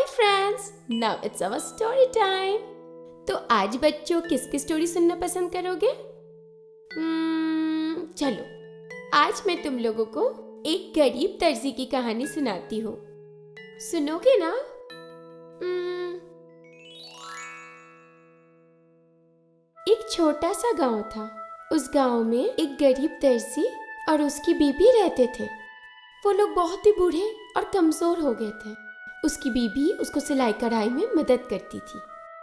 Hi friends, now it's our story time. तो आज बच्चों किसकी स्टोरी सुनना पसंद करोगे? चलो आज मैं तुम लोगों को एक गरीब दर्जी की कहानी सुनाती हूँ। सुनोगे ना? एक छोटा सा गांव था। उस गांव में एक गरीब दर्जी और उसकी बीबी रहते थे। वो लोग बहुत ही बूढ़े और कमजोर हो गए थे। उसकी बीबी उसको सिलाई कढ़ाई में मदद करती थी,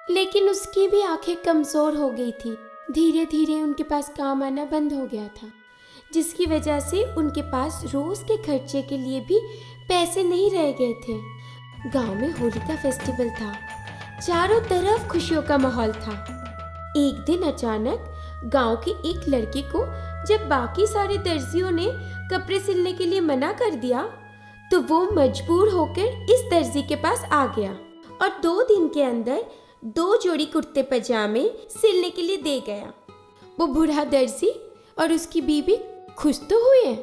लेकिन उसकी भी आंखें कमजोर हो गई थी। धीरे धीरे उनके पास काम आना बंद हो गया था, जिसकी वजह से उनके पास रोज के खर्चे के लिए भी पैसे नहीं रह गए थे। गांव में होली का फेस्टिवल था। चारों तरफ खुशियों का माहौल था। एक दिन अचानक गांव के एक लड़के को जब बाकी सारे दर्जियों ने कपड़े सिलने के लिए मना कर दिया, तो वो मजबूर होकर इस दर्जी के पास आ गया और 2 दिन के अंदर 2 जोड़ी कुर्ते पजामे सिलने के लिए दे गया। वो बूढ़ा दर्जी और उसकी बीबी खुश तो हुए,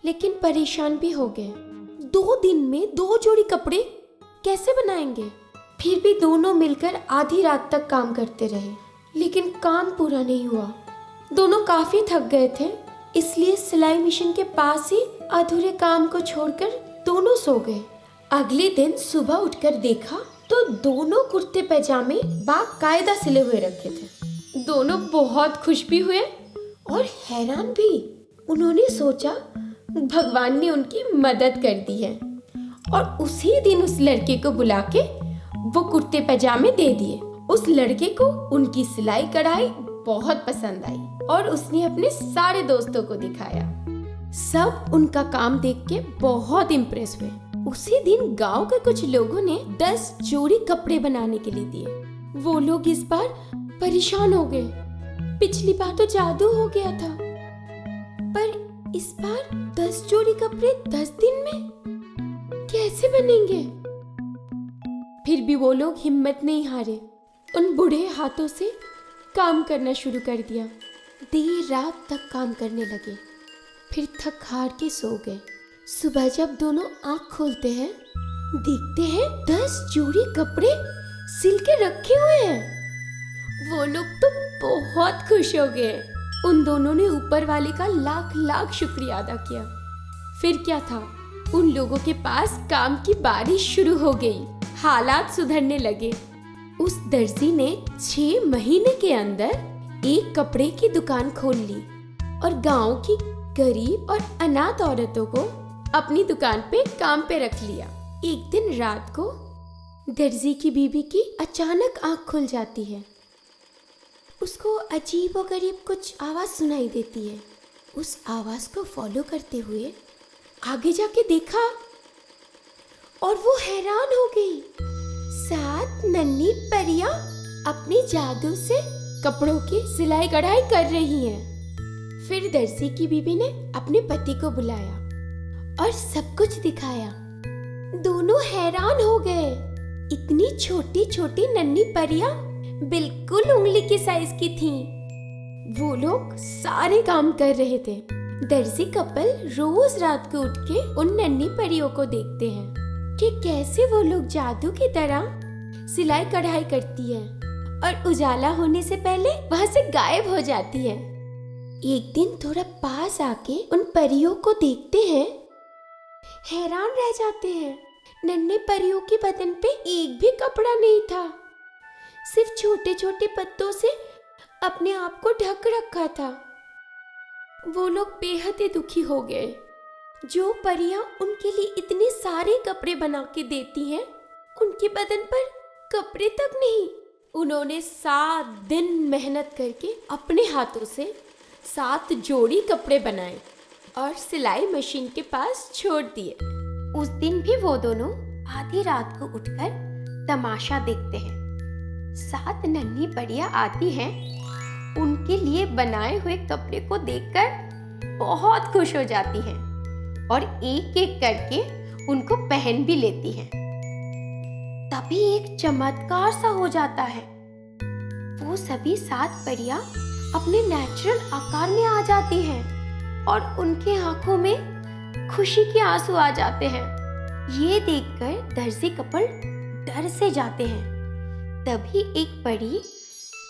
लेकिन परेशान भी हो गए। 2 दिन में 2 जोड़ी कपड़े कैसे बनाएंगे? फिर भी दोनों मिलकर आधी रात तक काम करते रहे, लेकिन काम पूरा नहीं हुआ। दोनों काफी थक गए थे, इसलिए सिलाई मशीन के पास ही अधूरे काम को छोड़कर दोनों सो गए। अगले दिन सुबह उठकर देखा तो दोनों कुर्ते पैजामे बाकायदा सिले हुए रखे थे। दोनों बहुत खुश भी हुए और हैरान भी। उन्होंने सोचा भगवान ने उनकी मदद कर दी है, और उसी दिन उस लड़के को बुला के वो कुर्ते पैजामे दे दिए। उस लड़के को उनकी सिलाई कढ़ाई बहुत पसंद आई और उसने अपने सारे दोस्तों को दिखाया। सब उनका काम देख के बहुत इम्प्रेस हुए। उसी दिन गांव के कुछ लोगों ने 10 जोड़ी कपड़े बनाने के लिए दिए। वो लोग इस बार परेशान हो गए। पिछली बार तो जादू हो गया था, पर इस बार 10 जोड़ी कपड़े 10 दिन में कैसे बनेंगे? फिर भी वो लोग हिम्मत नहीं हारे। उन बूढ़े हाथों से काम करना शुरू कर दिया। देर रात तक काम करने लगे, फिर थक हार के सो गए। सुबह जब दोनों आँख खोलते हैं, देखते हैं 10 जोड़ी कपड़े सिल के रखे हुए हैं। वो लोग तो बहुत खुश हो गए। उन दोनों ने ऊपर वाले का लाख लाख शुक्रिया अदा किया। फिर क्या था, उन लोगों के पास काम की बारिश शुरू हो गई। हालात सुधरने लगे। उस दर्जी ने 6 महीने के अंदर एक कपड़े की दुकान खोल ली और गांव की गरीब और अनाथ औरतों को अपनी दुकान पे काम पे रख लिया। एक दिन रात को दर्जी की बीबी की अचानक आंख खुल जाती है। उसको अजीब और गरीब कुछ आवाज सुनाई देती है। उस आवाज को फॉलो करते हुए आगे जाके देखा और वो हैरान हो गई। 7 नन्ही परियां अपने जादू से कपड़ों की सिलाई कढ़ाई कर रही हैं। फिर दर्जी की बीबी ने अपने पति को बुलाया और सब कुछ दिखाया। दोनों हैरान हो गए। इतनी छोटी छोटी नन्ही परियां बिल्कुल उंगली की साइज की थीं। वो लोग सारे काम कर रहे थे। दर्जी कपल रोज रात को उठ के उन नन्ही परियों को देखते हैं कि कैसे वो लोग जादू की तरह सिलाई कढ़ाई करती है और उजाला होने से पहले वहां से गायब हो जाती है। एक दिन थोड़ा पास आके उन परियों को देखते हैं, हैरान रह जाते हैं। नन्हे परियों के बदन पे एक भी कपड़ा नहीं था, सिर्फ छोटे छोटे पत्तों से अपने आप को ढक रखा था। वो लोग बेहद ही दुखी हो गए। जो परियां उनके लिए इतने सारे कपड़े बना के देती हैं, उनके बदन पर कपड़े तक नहीं। उन्होंने 7 दिन मेहनत करके अपने हाथों से 7 जोड़ी कपड़े बनाए और सिलाई मशीन के पास छोड़ दिए। उस दिन भी वो दोनों आधी रात को उठकर तमाशा देखते हैं। 7 नन्ही परियां आती हैं, उनके लिए बनाए हुए कपड़े को देखकर बहुत खुश हो जाती हैं और एक एक करके उनको पहन भी लेती हैं। तभी एक चमत्कार सा हो जाता है। वो सभी 7 परियां अपने नेचुरल आकार में आ जाती हैं और उनके आंखों में खुशी के आंसू आ जाते हैं। ये देखकर दर्जी कपल डर से जाते हैं। तभी एक परी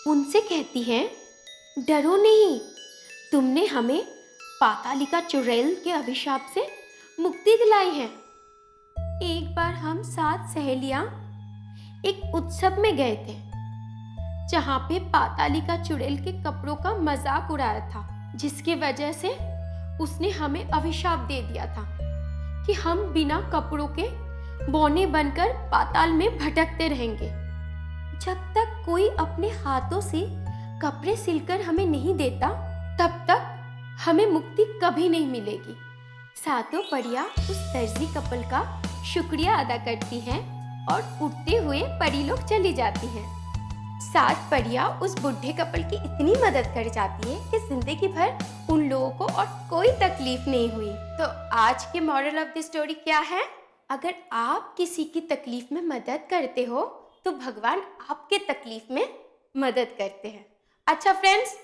उनसे कहती है, डरो नहीं, तुमने हमें पातालिका चुड़ैल के अभिशाप से मुक्ति दिलाई है। एक बार हम 7 सहेलियां एक उत्सव में गए थे, जहां पे पातालिका चुड़ैल के कपड़ों का मजाक उड़ाया था, जिसकी वजह से उसने हमें अभिशाप दे दिया था कि हम बिना कपड़ों के बौने बनकर पाताल में भटकते रहेंगे। जब तक कोई अपने हाथों से कपड़े सिलकर हमें नहीं देता, तब तक हमें मुक्ति कभी नहीं मिलेगी। सातों परियां उस दर्जी कपल का शुक्रिया अदा करती हैं और उठते हुए परी लोग चली जाती हैं। 7 परियां उस बुढ़े कपल की इतनी मदद कर जाती है कि जिंदगी भर उन लोगों को और कोई तकलीफ नहीं हुई। तो आज के मॉरल ऑफ द स्टोरी क्या है? अगर आप किसी की तकलीफ में मदद करते हो तो भगवान आपके तकलीफ में मदद करते हैं। अच्छा फ्रेंड्स,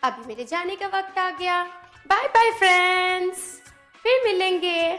अभी मेरे जाने का वक्त आ गया। बाय बाय फ्रेंड्स, फिर मिलेंगे।